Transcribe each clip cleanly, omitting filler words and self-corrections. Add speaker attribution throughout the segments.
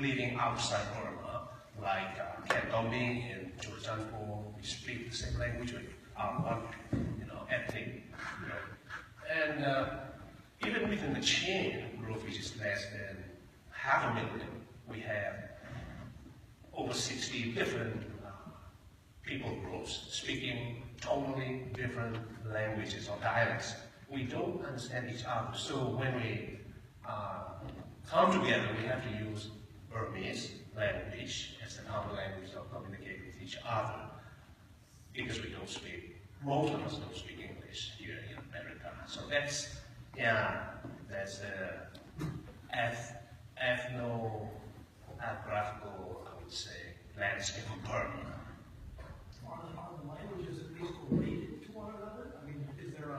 Speaker 1: living outside Burma, like Cantonese and Churchanpo, we speak the same language with one, ethnic group. And even within the Chin group, which is less than 500,000, we have over 60 different people groups speaking totally different languages or dialects. We don't understand each other, so when we come together, we have to use Burmese language as the common language to communicate with each other, because we don't speak, most of us don't speak English here in America. So that's the ethnographical, I would say, landscape of Burma.
Speaker 2: Are the languages at least related to one another? I mean, is there a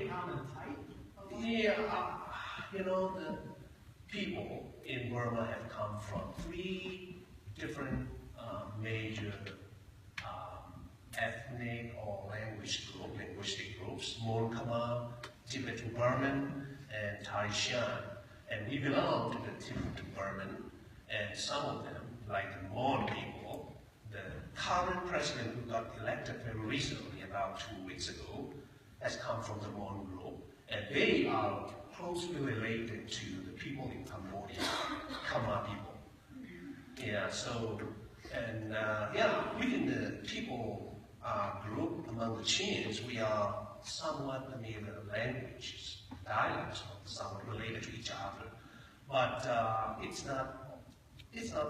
Speaker 2: common type of language?
Speaker 1: Yeah, the people in Burma have come from 3 different major ethnic or linguistic groups: Mon Khmer, Tibetan Burman, and Thai Shan. And we belong to the Tibetan Burman, and some of them, like the Mon people, the current president who got elected very recently, about 2 weeks ago, has come from the Mon group, and they are closely related to the people in Cambodia, Khmer people. Yeah, so, and within the people group among the Chins, we are somewhat, the languages, dialects, somewhat related to each other, but it's not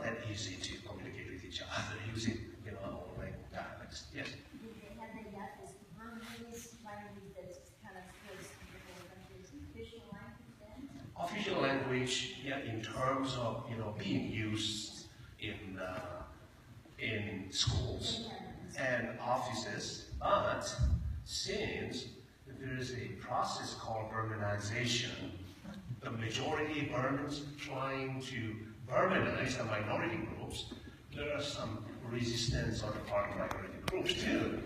Speaker 1: that easy to communicate with each other using our own dialects. Yes.
Speaker 3: Do they have any harmonious language that's kind of close to different countries? Official language then?
Speaker 1: Official language, in terms of being used in schools and offices, but since there is a process called Burmanization, the majority Burmans trying to Burmanize the minority groups, there are some resistance on the part of minority groups too.